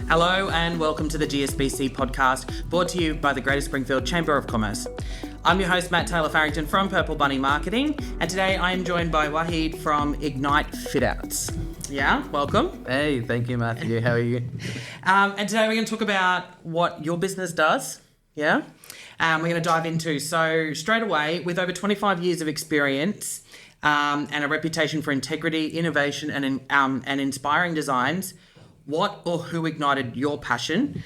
Hello and welcome to the GSBC podcast, brought to you by the Greater Springfield Chamber of Commerce. I'm your host, Matt Taylor-Farrington from Purple Bunny Marketing, and today I am joined by Wahied from Ignite Fitouts. Yeah, welcome. Hey, thank you, Matthew. How are you? And today we're going to talk about what your business does. Yeah. We're going to dive into, so straight away, with over 25 years of experience and a reputation for integrity, innovation, and inspiring designs, what or who ignited your passion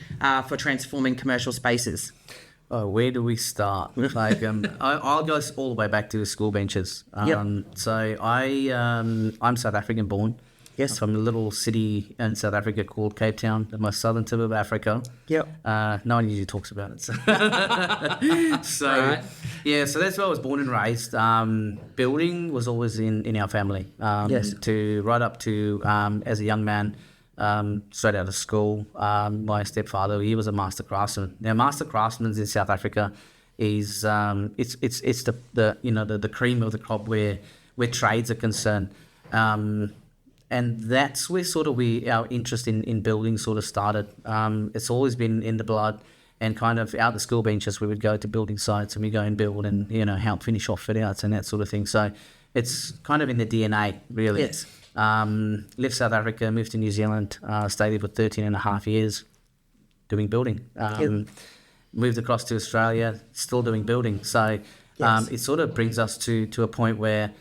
for transforming commercial spaces? Oh, where do we start? I'll go all the way back to the school benches. So I'm South African born. Yes. From a little city in South Africa called Cape Town, the most southern tip of Africa. Yep. No one usually talks about it. So, Right. Yeah, so that's where I was born and raised. Building was always in our family. Yes. To right up to as a young man, straight out of school, my stepfather, he was a master craftsman. Now, master craftsmen in South Africa is it's the cream of the crop where trades are concerned. And that's where sort of our interest in building sort of started. It's always been in the blood, and kind of out the school benches we would go to building sites and we go and build and help finish off fit outs and that sort of thing. So it's kind of in the DNA really. Yes. Left South Africa, moved to New Zealand, stayed there for 13 and a half years doing building. Moved across to Australia, still doing building. So it sort of brings us to a point where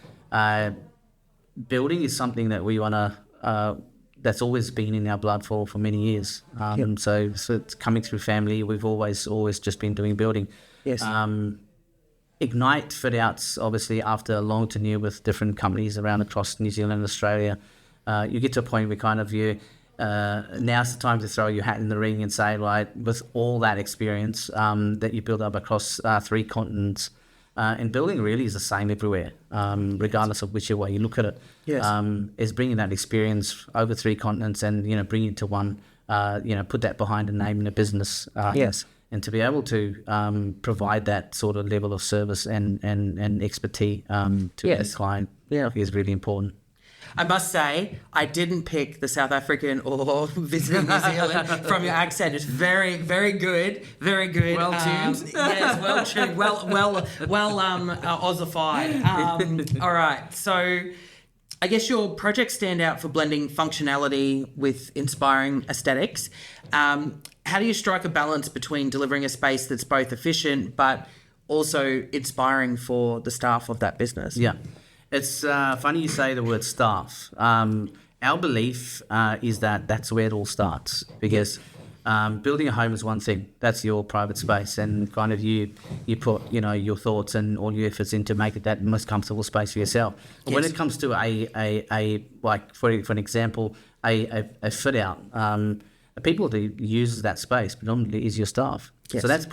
building is something that we want to, that's always been in our blood for many years. So it's coming through family. We've always just been doing building. Yes. Ignite Fitouts, obviously, after a long tenure with different companies around across New Zealand and Australia, you get to a point where kind of now's the time to throw your hat in the ring and say, right, with all that experience that you build up across 3 continents, and building really is the same everywhere, regardless of which way you look at it. Yes. Is bringing that experience over 3 continents and bringing it to one, put that behind a name in a business. Yes. And to be able to provide that sort of level of service and expertise to the client is really important. I must say, I didn't pick the South African or visiting New Zealand from your accent. It's very, very good. Very good. Well tuned. Yes, well tuned. Well, Aussified. All right. So I guess your projects stand out for blending functionality with inspiring aesthetics. How do you strike a balance between delivering a space that's both efficient but also inspiring for the staff of that business? Yeah. It's funny you say the word staff. Our belief is that that's where it all starts, because building a home is one thing. That's your private space, and kind of you put your thoughts and all your efforts into make it that most comfortable space for yourself. Yes. When it comes to a like for an example, a fit out, people that use that space predominantly is your staff. Yes. So that's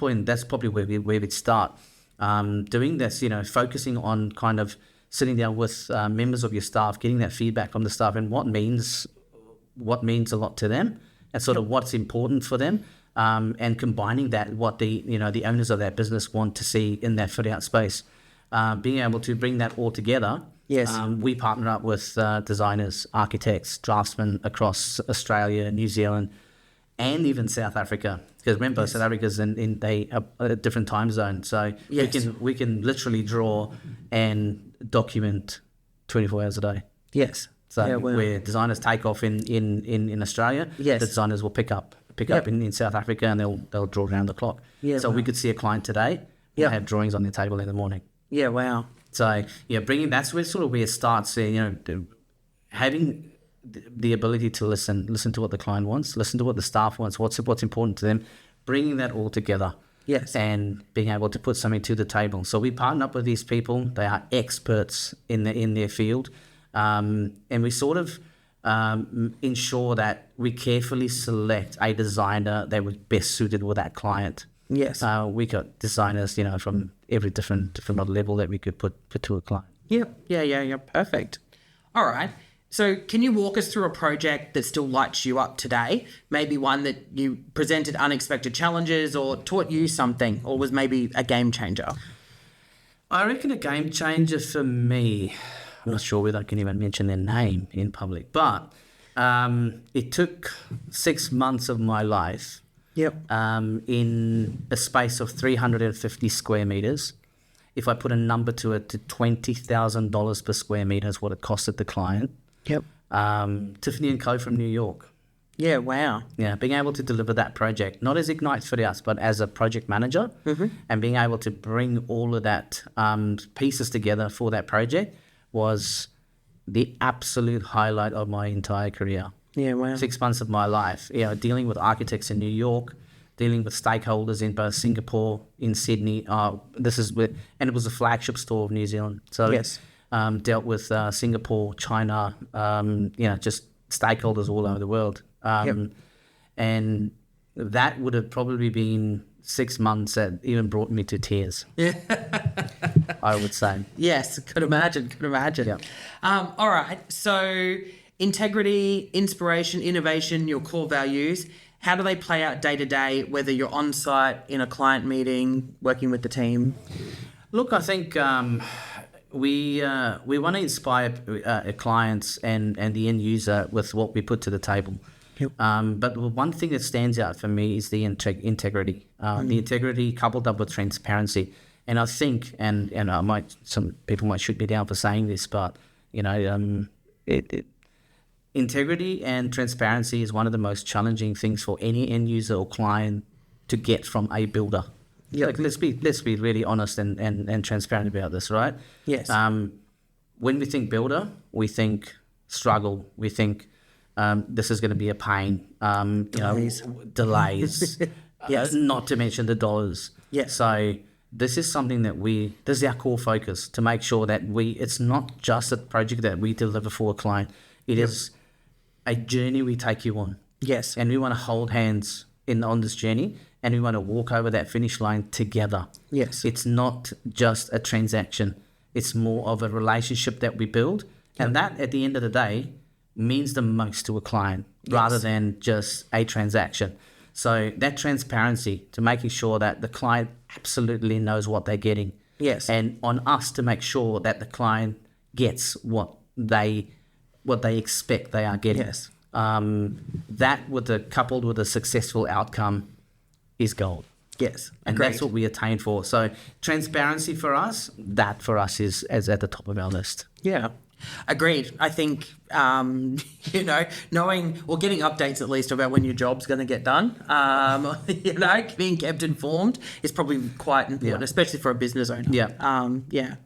probably where we'd start. Doing this, focusing on kind of sitting down with members of your staff, getting that feedback from the staff and what means a lot to them and sort of what's important for them, and combining that what the owners of that business want to see in that fit out space. Being able to bring that all together. Yes. We partner up with designers, architects, draftsmen across Australia, New Zealand, and even South Africa. Because remember, South Africa's in a different time zone, so we can literally draw and document 24 hours a day. Yes. So where designers take off in Australia, the designers will pick up in South Africa, and they'll draw around the clock. Yeah, so we could see a client today and have drawings on their table in the morning. Yeah, wow. So that's where it starts. Having the ability to listen to what the client wants, listen to what the staff wants, what's important to them, bringing that all together. Yes. And being able to put something to the table. So we partner up with these people. They are experts in their field. And we sort of ensure that we carefully select a designer that was best suited with that client. Yes. We got designers, from every different level that we could put to a client. Yeah. Perfect. All right. So can you walk us through a project that still lights you up today? Maybe one that you presented unexpected challenges or taught you something, or was maybe a game changer? I reckon a game changer for me, I'm not sure whether I can even mention their name in public, but It took 6 months of my life Yep. in a space of 350 square meters. If I put a number to it, to $20,000 per square meter is what it costed the client. Yep. Tiffany and Co from New York. Yeah. Wow. Yeah, being able to deliver that project, not as Ignite Fitouts, but as a project manager, and being able to bring all of that pieces together for that project was the absolute highlight of my entire career. Yeah. Wow. 6 months of my life, dealing with architects in New York, dealing with stakeholders in both Singapore, in Sydney. And it was a flagship store of New Zealand. So Yes. Dealt with Singapore, China, just stakeholders all over the world. And that would have probably been 6 months that even brought me to tears. Yeah. I would say. Yes, could imagine. Yeah. All right. So integrity, inspiration, innovation, your core values, how do they play out day to day, whether you're on site, in a client meeting, working with the team? Look, I think we want to inspire clients and the end user with what we put to the table. Yep. But one thing that stands out for me is the integrity. The integrity coupled up with transparency. And I think, and some people might shoot me down for saying this, but integrity and transparency is one of the most challenging things for any end user or client to get from a builder. Yep. Like let's be really honest and transparent about this, right? Yes. When we think builder, we think struggle. We think this is going to be a pain. Delays. Yes. Not to mention the dollars. Yes. So this is something that this is our core focus, to make sure that it's not just a project that we deliver for a client. It is a journey we take you on. Yes. And we want to hold hands on this journey, and we want to walk over that finish line together. Yes. It's not just a transaction. It's more of a relationship that we build. And that, at the end of the day, means the most to a client rather than just a transaction. So that transparency to making sure that the client absolutely knows what they're getting. Yes. And on us to make sure that the client gets what they expect they are getting. Yes. That coupled with a successful outcome is gold. Yes. And Agreed. that's what we attain for. So transparency for us is at the top of our list. Yeah. Agreed. I think, knowing or getting updates at least about when your job's going to get done, being kept informed is probably quite important, especially for a business owner. Yeah.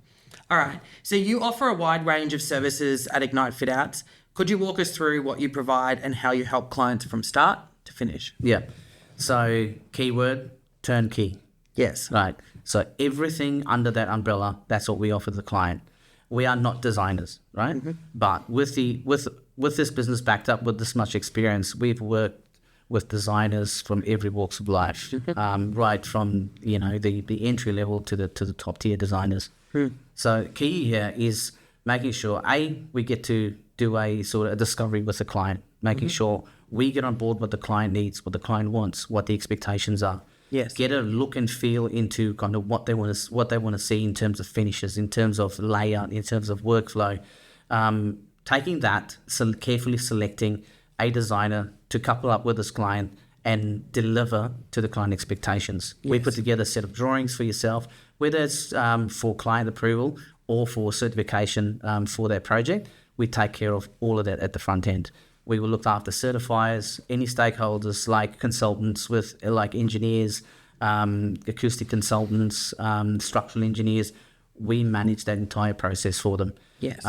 All right. So you offer a wide range of services at Ignite Fitouts. Could you walk us through what you provide and how you help clients from start to finish? Yeah. So keyword, turnkey. Yes. Right. So everything under that umbrella, that's what we offer the client. We are not designers, right? Mm-hmm. But with this business backed up with this much experience, we've worked with designers from every walks of life, right from the entry level to the top tier designers. So key here is making sure we get to do a sort of a discovery with the client, making sure we get on board what the client needs, what the client wants, what the expectations are. Yes. Get a look and feel into kind of what they want to see in terms of finishes, in terms of layout, in terms of workflow. Taking that, carefully selecting a designer to couple up with this client and deliver to the client expectations. Yes. We put together a set of drawings for yourself, whether it's for client approval or for certification for that project. We take care of all of that at the front end. We will look after certifiers, any stakeholders like consultants like engineers, acoustic consultants, structural engineers. We manage that entire process for them. Yes.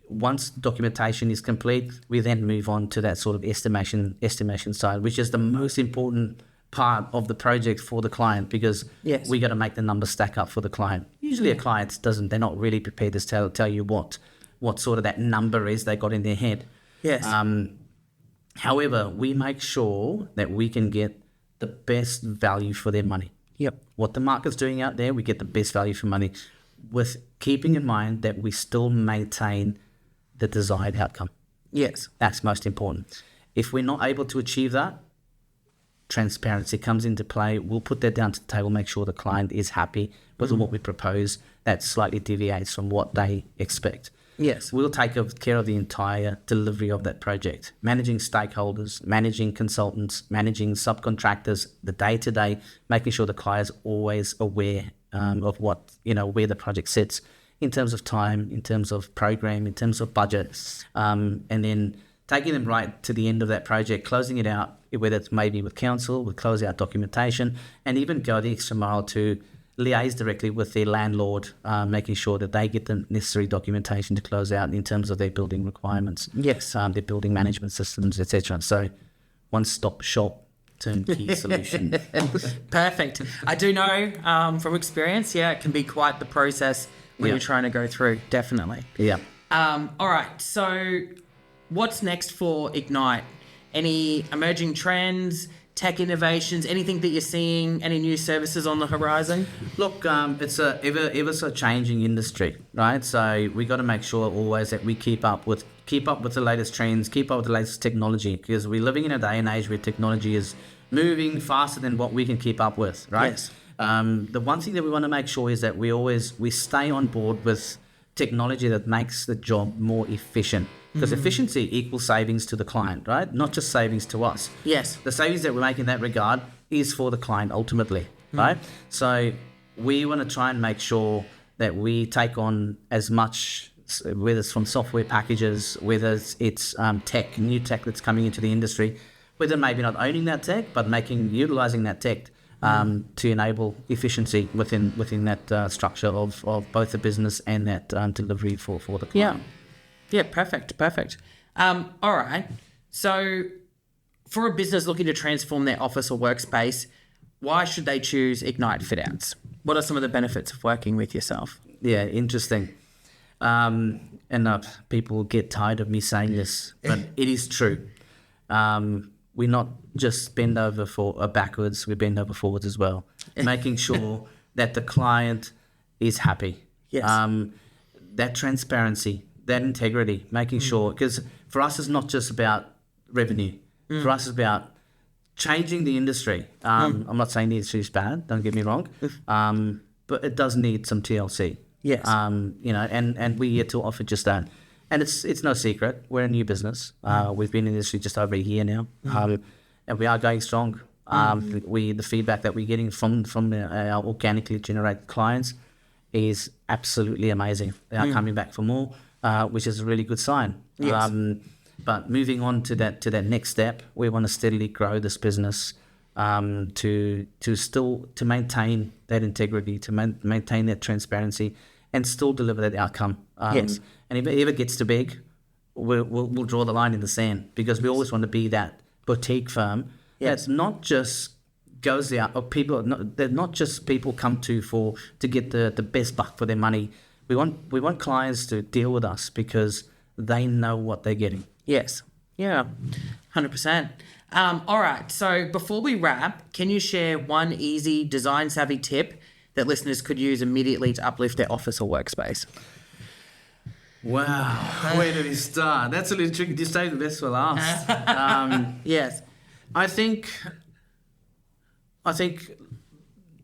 Once documentation is complete, we then move on to that sort of estimation side, which is the most important part of the project for the client, because we got to make the numbers stack up for the client. Usually a client they're not really prepared to tell you what sort of that number is they got in their head. Yes. However, we make sure that we can get the best value for their money. Yep. What the market's doing out there, we get the best value for money, with keeping in mind that we still maintain the desired outcome. Yes. That's most important. If we're not able to achieve that, transparency comes into play. We'll put that down to the table, make sure the client is happy with what we propose that slightly deviates from what they expect. Yes. We'll take care of the entire delivery of that project, managing stakeholders, managing consultants, managing subcontractors, the day-to-day, making sure the client's always aware of what, where the project sits in terms of time, in terms of program, in terms of budget, and then taking them right to the end of that project, closing it out, whether it's maybe with council, with close out documentation, and even go the extra mile to liaise directly with their landlord, making sure that they get the necessary documentation to close out in terms of their building requirements, Yes. their building management systems, etc. So, one-stop shop, turnkey solution. Perfect. I do know from experience, it can be quite the process when Yeah. you're trying to go through, definitely. Yeah. All right, so what's next for Ignite? Any emerging trends, tech innovations, anything that you're seeing, any new services on the horizon? Look, it's a ever so changing industry, right? So we got to make sure always that we keep up with the latest trends, keep up with the latest technology, because we're living in a day and age where technology is moving faster than what we can keep up with, right? Yes. The one thing that we want to make sure is that we stay on board with technology that makes the job more efficient. Because efficiency equals savings to the client, right? Not just savings to us. Yes. The savings that we make in that regard is for the client ultimately, right? So we want to try and make sure that we take on as much, whether it's from software packages, whether it's tech, new tech that's coming into the industry, whether maybe not owning that tech, but utilizing that tech to enable efficiency within that structure of both the business and that delivery for the client. Yeah, perfect. All right. So for a business looking to transform their office or workspace, why should they choose Ignite Fitouts? What are some of the benefits of working with yourself? Yeah, interesting. And people get tired of me saying this, but it is true. We're not just bend over backwards, we bend over forwards as well, making sure that the client is happy. Yes. That transparency, that integrity, making sure, because for us it's not just about revenue. For us it's about changing the industry. I'm not saying the industry is bad, don't get me wrong, but it does need some TLC. Yes. And we're here to offer just that. And it's no secret, we're a new business. We've been in the industry just over a year now, and we are going strong. The feedback that we're getting from our organically generated clients is absolutely amazing. They are coming back for more, which is a really good sign. Yes. But moving on to that next step, we want to steadily grow this business to maintain that integrity, to maintain that transparency, and still deliver that outcome. Yes. And if it ever gets too big, we'll draw the line in the sand, because we always want to be that boutique firm that's not just goes out, or they're not just people come to get the best buck for their money. We want clients to deal with us because they know what they're getting. Yes. Yeah. 100%. All right. So before we wrap, can you share one easy design savvy tip that listeners could use immediately to uplift their office or workspace? Wow. Where do we start? That's a little tricky. Just save the best for last. Yes. I think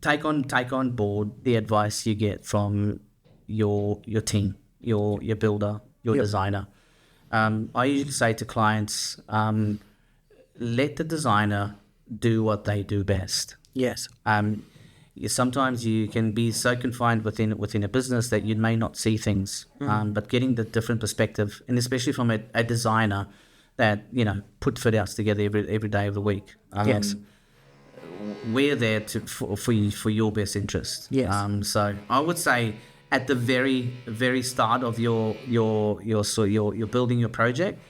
take on board the advice you get from your team, your builder, your designer. I usually say to clients, let the designer do what they do best. Yes. Sometimes you can be so confined within a business that you may not see things, but getting the different perspective, and especially from a designer that put fit outs together every day of the week. Yes. We're there for your best interest. Yes. So I would say at the very very start of your building your project,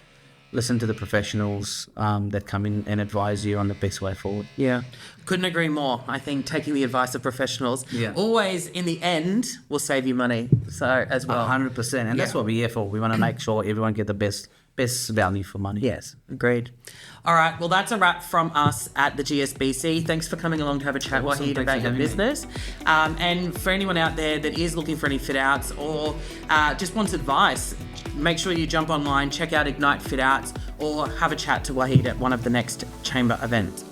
listen to the professionals that come in and advise you on the best way forward. Yeah. Couldn't agree more. I think taking the advice of professionals always, in the end, will save you money. So as well. 100%. And that's what we're here for. We want to make sure everyone get the best value for money. Yes. Agreed. All right. Well, that's a wrap from us at the GSBC. Thanks for coming along to have a chat, Wahied, about your business. And for anyone out there that is looking for any fit outs or just wants advice, make sure you jump online, check out Ignite Fitouts, or have a chat to Wahied at one of the next chamber events.